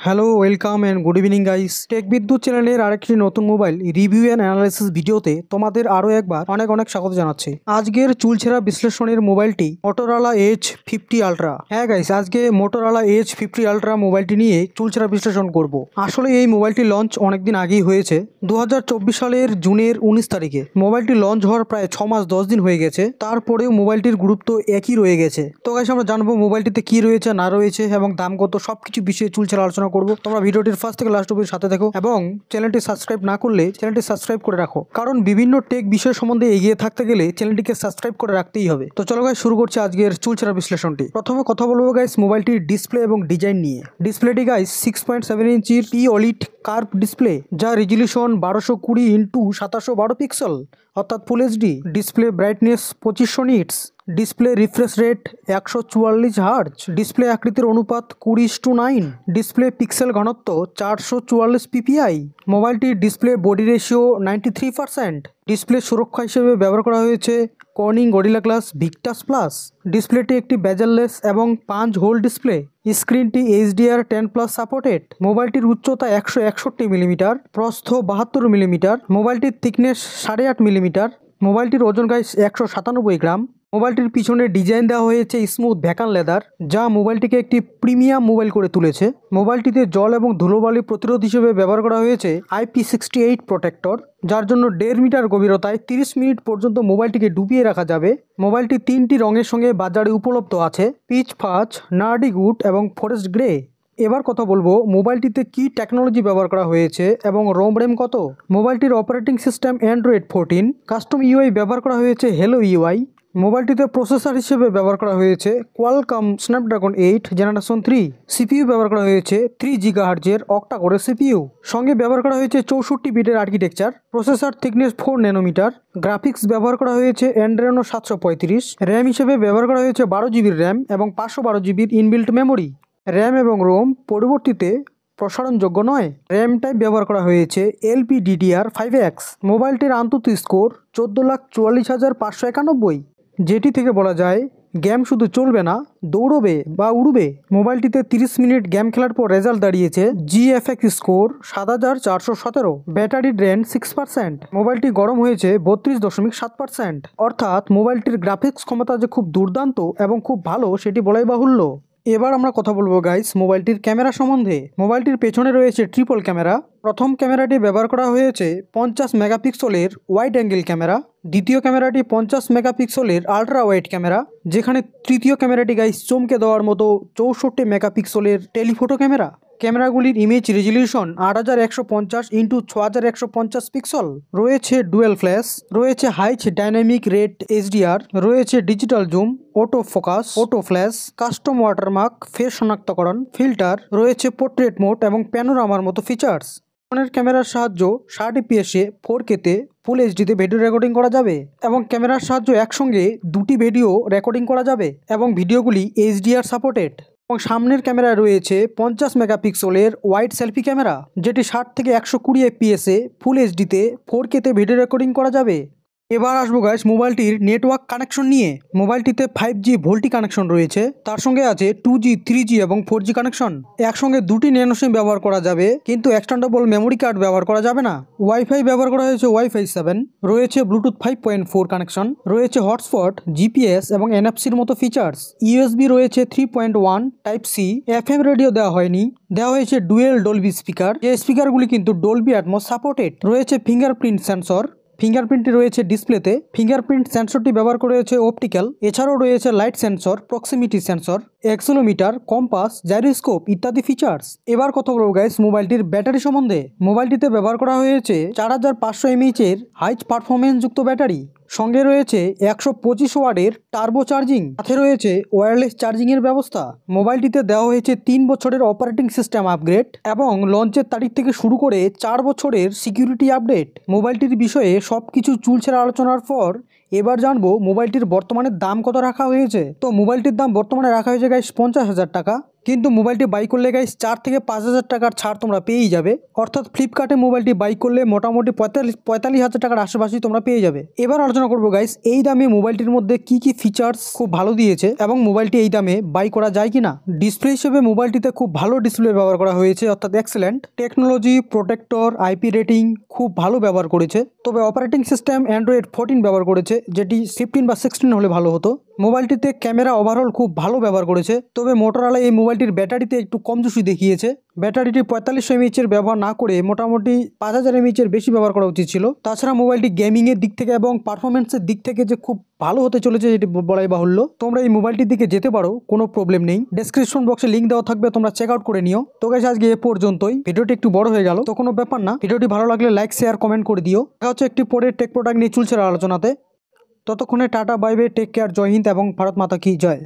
Hello welcome and good evening guys. Tech Bidyut চ্যানেলের আরেকটি নতুন মোবাইল রিভিউ অ্যান্ড অ্যানালাইসিস ভিডিওতে তোমাদের আরও একবার অনেক অনেক স্বাগত জানাচ্ছি। আজকের চুলছেরা বিশ্লেষণের মোবাইলটি মোটোরোলা H50 আলট্রা। হ্যাঁ গাইস, আজকে মোটোরোলা H50 আলট্রা মোবাইলটি নিয়ে চুলছেরা বিশ্লেষণ করব। আসলে এই মোবাইলটি লঞ্চ অনেকদিন আগেই হয়েছে, 2024 সালের জুনের 19 তারিখে। মোবাইলটি লঞ্চ হওয়ার প্রায় 6 মাস 10 দিন হয়ে গেছে, তারপরেও মোবাইলটির গুরুত্ব একই রয়ে গেছে। তো গাইস, আমরা জানবো মোবাইলটিতে কি রয়েছে না রয়েছে এবং দাম কত, সবকিছু বিষয়ে চুলছেরা আলোচনা করব। তোমরা ভিডিওটির ফার্স্ট থেকে লাস্ট অবধি সাথে দেখো এবং চ্যানেলটি সাবস্ক্রাইব না করলে চ্যানেলটি সাবস্ক্রাইব করে রাখো, কারণ বিভিন্ন টেক বিষয় সম্বন্ধে এগিয়ে থাকতে গেলে চ্যানেলটিকে সাবস্ক্রাইব করে রাখতেই হবে। তো চলো গাইস, শুরু করছি আজকের চুলছেরা বিশ্লেষণটি। প্রথমে কথা বলবো গাইস মোবাইলটির ডিসপ্লে এবং ডিজাইন নিয়ে। ডিসপ্লেটি গাইস 6.7 ইঞ্চির টি-ওলিড কার্ভ ডিসপ্লে, যা রেজলিউশন 1220x1712 পিক্সেল অর্থাৎ full HD. Display brightness 2500 nits. Display refresh rate 144 hertz. Display আকৃতির অনুপাত 20:9। ডিসপ্লে পিক্সেল ঘনত্ব 444 পিপিআই। মোবাইলটির ডিসপ্লে বডি রেশিও 93%। ডিসপ্লে সুরক্ষা হিসেবে ব্যবহার করা হয়েছে Corning Gorilla Glass Victus plus. ডিসপ্লেটি একটি বেজেললেস এবং পাঞ্চ হোল ডিসপ্লে। স্ক্রিনটি HDR10+ সাপোর্টেড। মোবাইলটির উচ্চতা 161 মিলিমিটার, প্রস্থ 72 মিলিমিটার। মোবাইলটির থিকনেস 8.5 মিলিমিটার। মোবাইলটির ওজন গাইস 197 গ্রাম। মোবাইলটির পিছনে ডিজাইন দেওয়া হয়েছে স্মুথ ভ্যাকান লেদার, যা মোবাইলটিকে একটি প্রিমিয়াম মোবাইল করে তুলেছে। মোবাইলটিতে জল এবং ধুলোবালি প্রতিরোধ হিসেবে ব্যবহার করা হয়েছে IP68 প্রোটেক্টর, যার জন্য 1.5 মিটার গভীরতায় 30 মিনিট পর্যন্ত মোবাইলটিকে ডুবিয়ে রাখা যাবে। মোবাইলটি 3টি রঙের সঙ্গে বাজারে উপলব্ধ আছে, পিচ ফাজ, নার্ডিক উড এবং ফরেস্ট গ্রে। এবার কথা বলবো মোবাইলটিতে কি টেকনোলজি ব্যবহার করা হয়েছে এবং রোম র্যাম কত। মোবাইলটির operating system Android 14। Custom UI ব্যবহার করা হয়েছে হ্যালো ইউআই। মোবাইলটিতে প্রসেসর হিসেবে ব্যবহার করা হয়েছে কোয়ালকম স্ন্যাপড্রাগন 8 জেনারেশন 3। সিপিইউ ব্যবহার করা হয়েছে 3 GHz অক্টা কোরের সিপিইউ। সঙ্গে ব্যবহার করা হয়েছে 64 বিটের architecture. Processor thickness 4 nanometre. Graphics ব্যবহার করা হয়েছে অ্যান্ড্রেনো 735। র্যাম হিসেবে ব্যবহার করা হয়েছে 12 জিবির র্যাম এবং 512 জিবির ইনবিল্ট মেমোরি। র্যাম এবং রোম পরবর্তীতে প্রসারণযোগ্য নয়। র্যাম টাইপ ব্যবহার করা হয়েছে LPDDR5X। মোবাইলটির আন্তঃ স্কোর 14,44,591, যেটি থেকে বলা যায় গেম শুধু চলবে না, দৌড়বে বা উড়বে। মোবাইলটিতে 30 মিনিট গেম খেলার পর রেজাল্ট দাঁড়িয়েছে GFX স্কোর 7417। Battery drain 6%। মোবাইলটি গরম হয়েছে 32.7%। অর্থাৎ মোবাইলটির গ্রাফিক্স ক্ষমতা যে খুব দুর্দান্ত এবং খুব ভালো সেটি বলাই বাহুল্য। এবার আমরা কথা বলবো গাইস মোবাইলটির ক্যামেরা সম্বন্ধে। মোবাইলটির পেছনে রয়েছে ট্রিপল ক্যামেরা। প্রথম ক্যামেরাটি ব্যবহার করা হয়েছে 50 মেগাপিক্সেলের ওয়াইড অ্যাঙ্গেল ক্যামেরা। দ্বিতীয় ক্যামেরাটি 50 মেগাপিক্সেলের আলট্রা ওয়াইড ক্যামেরা, যেখানে তৃতীয় ক্যামেরাটি গাইস চমকে দেওয়ার মতো 64 মেগাপিক্সেলের টেলিফোটো ক্যামেরা। ক্যামেরাগুলির ইমেজ রেজলিউশন 8150x6150 পিক্সেল। রয়েছে ডুয়েল ফ্ল্যাশ, রয়েছে হাই ডাইনামিক রেড HDR, রয়েছে digital zoom, auto focus, auto flash, custom watermark, face শনাক্তকরণ, ফিল্টার, রয়েছে পোর্ট্রেট মোড এবং প্যানোরামার মতো ফিচার্স। ফোনের ক্যামেরার সাহায্য 60 fps 4K-তে ফুল এইচডিতে ভিডিও রেকর্ডিং করা যাবে এবং ক্যামেরার সাহায্য একসঙ্গে 2টি ভিডিও রেকর্ডিং করা যাবে এবং ভিডিওগুলি HDR সাপোর্টেড। এবং সামনের ক্যামেরায় রয়েছে 50 মেগাপিক্সেলের ওয়াইড সেলফি ক্যামেরা, যেটি 60 থেকে 120 fps ফুল এইচডিতে 4K-তে ভিডিও রেকর্ডিং করা যাবে। এবার আসবো গাইস মোবাইলটির নেটওয়ার্ক কানেকশন নিয়ে। মোবাইলটিতে 5G ভোল্টি কানেকশন রয়েছে, তার সঙ্গে আছে 2G 3G এবং 4G কানেকশন। একসঙ্গে 2টি ন্যানো সিম ব্যবহার করা যাবে, কিন্তু এক্সটেন্ডেবল মেমোরি কার্ড ব্যবহার করা যাবে না। ওয়াইফাই ব্যবহার করা হয়েছে ওয়াইফাই 7। রয়েছে ব্লুটুথ 5.4 কানেকশন। রয়েছে হটস্পট, GPS এবং NFC-র মতো ফিচার্স। USB রয়েছে 3.1 টাইপ সি। FM রেডিও দেওয়া হয়নি, দেওয়া হয়েছে ডুয়েল ডলবি স্পিকার। এই স্পিকারগুলি কিন্তু ডলবি অ্যাটমস সাপোর্টেড। রয়েছে ফিঙ্গারপ্রিন্ট সেন্সর। ফিঙ্গারপ্রিন্টটি রয়েছে ডিসপ্লেতে। ফিঙ্গারপ্রিন্ট সেন্সরটি ব্যবহার করা হয়েছে অপটিক্যাল। এছাড়াও রয়েছে light sensor, proximity sensor, accelerometer, compass, gyroscope ইত্যাদি ফিচার্স। এবার কথা বলবো গাইস মোবাইলটির ব্যাটারি সম্বন্ধে। মোবাইলটিতে ব্যবহার করা হয়েছে 4500 mAh এর হাই পারফরমেন্স যুক্ত ব্যাটারি। সঙ্গে রয়েছে 125 ওয়াটের টার্বো চার্জিং, সাথে রয়েছে ওয়্যারলেস চার্জিং এর ব্যবস্থা। মোবাইলটিতে দেওয়া হয়েছে 3 বছরের অপারেটিং সিস্টেম আপগ্রেড এবং লঞ্চের তারিখ থেকে শুরু করে 4 বছরের সিকিউরিটি আপডেট। মোবাইলটির বিষয়ে সবকিছু চুলছেরা আলোচনার পর এবার জানবো মোবাইলটির বর্তমানে দাম কত রাখা হয়েছে। তো মোবাইলটির দাম বর্তমানে রাখা হয়েছে গাইস 50,000 টাকা। কিন্তু মোবাইলটি বাই করলে গাইস 4 থেকে 5,000 টাকার ছাড় তোমরা পেয়েই যাবে। অর্থাৎ ফ্লিপকার্টে মোবাইলটি বাই করলে মোটামুটি 45,000 টাকার আশেপাশেই তোমরা পেয়ে যাবে। এবার আলোচনা করবো গাইস এই দামে মোবাইলটির মধ্যে কি কি ফিচার্স খুব ভালো দিয়েছে এবং মোবাইলটি এই দামে বাই করা যায় কিনা। ডিসপ্লে হিসেবে মোবাইলটিতে খুব ভালো ডিসপ্লে ব্যবহার করা হয়েছে, অর্থাৎ excellent technology, protector, IP rating খুব ভালো ব্যবহার করেছে। তবে অপারেটিং সিস্টেম অ্যান্ড্রয়েড 14 ব্যবহার করেছে, যেটি 15 বা 16 হলে ভালো হতো। মোবাইলটিতে ক্যামেরা ওভারঅল খুব ভালো ব্যবহার করেছে। তবে মোটরোলা এই মোবাইলটির ব্যাটারিতে একটু কমজোশি দেখিয়েছে। ব্যাটারিটি 4500 mAh এর ব্যবহার না করে মোটামুটি 5000 mAh এর বেশি ব্যবহার করা উচিত ছিল। তাছাড়া মোবাইলটি গেমিংয়ের দিক থেকে এবং পারফরমেন্সের দিক থেকে যে খুব ভালো হতে চলেছে যেটি বলাই বাহুল্য। তোমরা এই মোবাইলটির দিকে যেতে পারো, কোনো প্রবলেম নেই। ডেসক্রিপশন বক্সে লিঙ্ক দেওয়া থাকবে, তোমরা চেক আউট করে নিও। তো গাইস আজকে এ পর্যন্তই। ভিডিওটি একটু বড় হয়ে গেল, তো কোনো ব্যাপার না। ভিডিওটি ভালো লাগলে লাইক, শেয়ার, কমেন্ট করে দিও। দেখা হচ্ছে একটি পরে টেক প্রোডাক্ট নিয়ে চুলছেড়া আলোচনাতে। ততক্ষণে টাটা, bye bye, take care, Jai Hind এবং ভারত মাতা কি জয়।